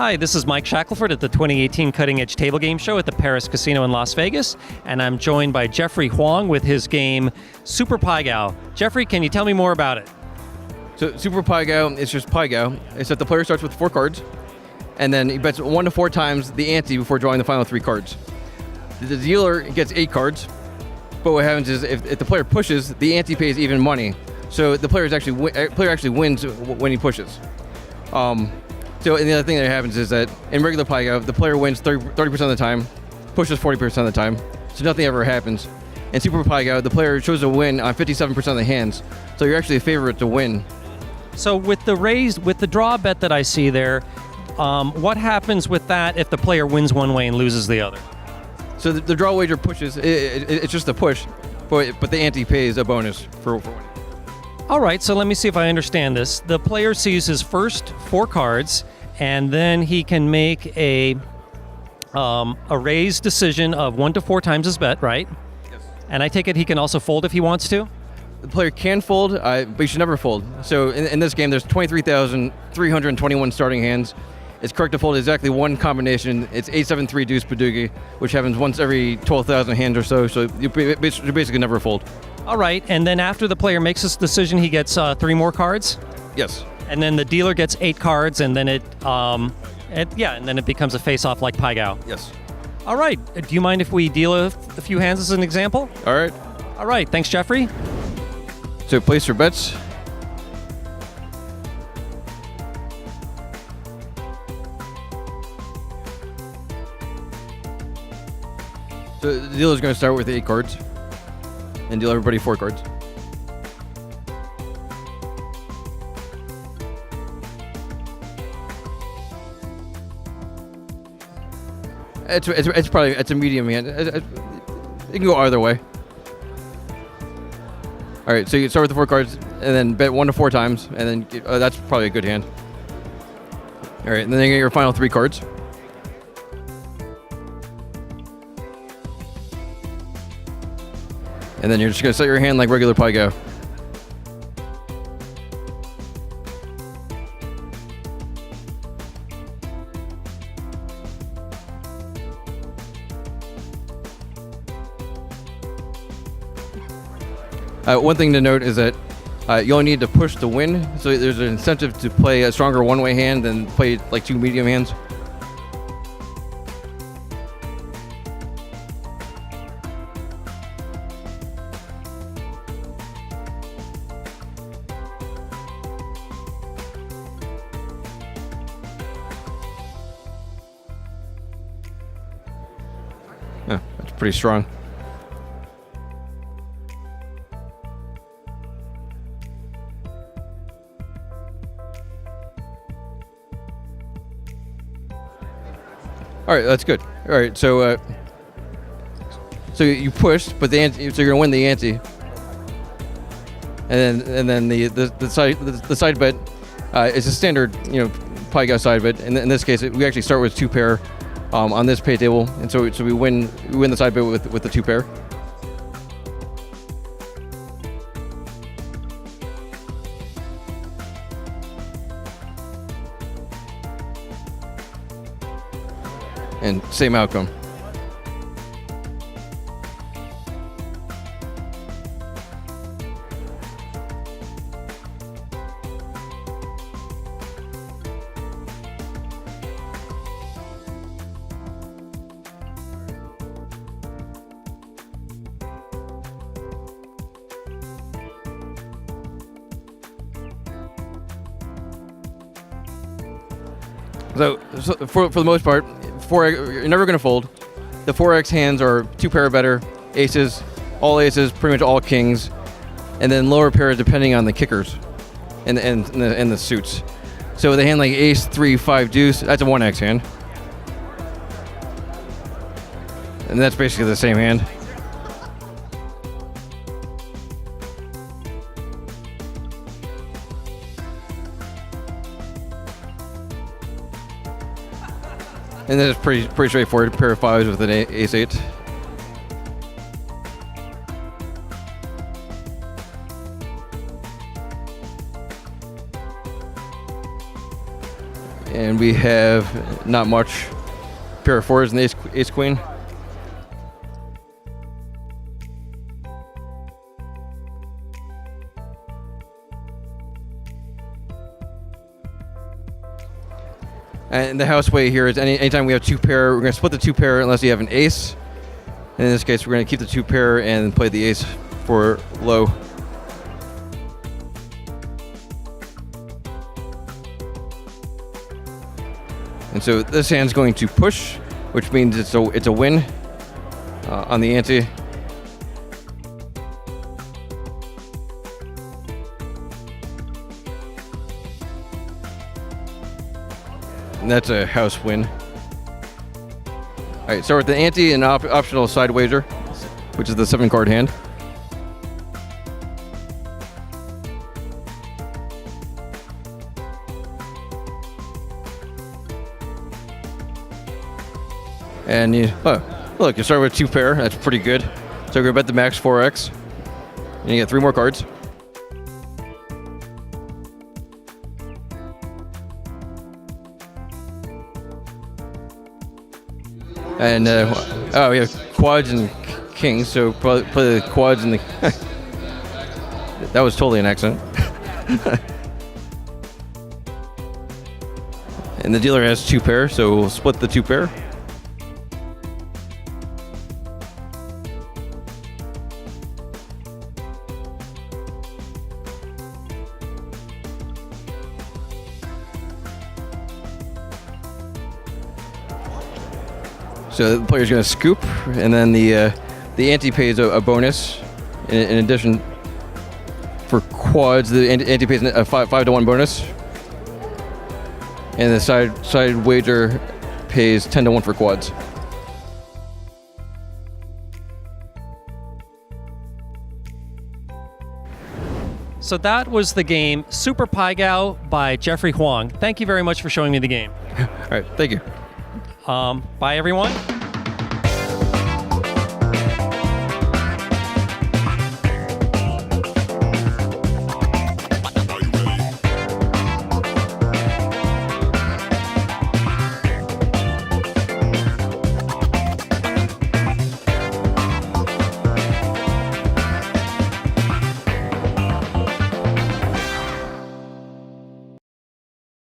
Hi, this is Mike Shackelford at the 2018 Cutting Edge Table Game Show at the Paris Casino in Las Vegas, and I'm joined by Jeffrey Hwang with his game Super Pai Gow. Jeffrey, can you tell me more about it? So Super Pai Gow is just Pai Gow. It's that the player starts with 4 cards, and then he bets 1 to 4 times the ante before drawing the final 3 cards. The dealer gets 8 cards, but what happens is if the player pushes, the ante pays even money. So the player actually wins when he pushes. So and the other thing that happens is that in regular Pai Gow, the player wins 30% of the time, pushes 40% of the time, so nothing ever happens. In Super Pai Gow, the player chose to win on 57% of the hands, so you're actually a favorite to win. So with the draw bet that I see there, what happens with that if the player wins one way and loses the other? So the draw wager pushes, it's just a push, but the ante pays a bonus for winning. All right, so let me see if I understand this. The player sees his first 4 cards, and then he can make a raise decision of 1 to 4 times his bet, right? Yes. And I take it he can also fold if he wants to? The player can fold, but he should never fold. So in this game, there's 23,321 starting hands. It's correct to fold exactly 1 combination. It's 8-7-3 deuce Padugi, which happens once every 12,000 hands or so. So you basically never fold. All right, and then after the player makes this decision, he gets 3 more cards? Yes. And then the dealer gets 8 cards, and then it becomes a face-off like Pai Gow. Yes. All right, do you mind if we deal a few hands as an example? All right. All right, thanks, Jeffrey. So place your bets. So the dealer's going to start with 8 cards and deal everybody 4 cards. It's a medium hand. It can go either way. All right, so you start with the 4 cards and then bet 1 to 4 times, and then that's probably a good hand. All right, and then you get your final 3 cards. And then you're just gonna set your hand like regular Pai Gow. One thing to note is that you only need to push to win, so there's an incentive to play a stronger one-way hand than play like 2 medium hands. Yeah, that's pretty strong. All right, that's good. All right, so you pushed, but so you're gonna win the ante, and then the side bet is a standard Pai Gow side bet. And in this case, we actually start with 2 pair on this pay table, and so we win the side bet with the 2 pair. And same outcome. So for the most part, you're never going to fold. The 4x hands are 2 pair or better, aces, all aces, pretty much all kings, and then lower pairs depending on the kickers and the suits. So with a hand like ace, 3, 5, deuce, that's a 1x hand. And that's basically the same hand. And then it's pretty straightforward. Pair of 5s with an ace 8. And we have not much. Pair of fours and the ace queen. And the house way here is anytime we have two pair, we're going to split the two pair unless you have an ace. And in this case, we're going to keep the two pair and play the ace for low. And so this hand's going to push, which means it's a win on the ante. And that's a house win. All right, start with the ante and optional side wager, which is the 7-card hand. And look, you start with 2 pair. That's pretty good. So we're gonna bet the max 4x, and you get 3 more cards. And we have quads and kings, so probably play the quads and the. That was totally an accident. And the dealer has 2 pair, so we'll split the 2 pair. So the player's going to scoop, and then the ante pays a bonus. In addition, for quads, the ante pays a 5-to-1 bonus, and the side wager pays 10-to-1 for quads. So that was the game Super Pai Gow by Jeffrey Hwang. Thank you very much for showing me the game. All right, thank you. Bye, everyone.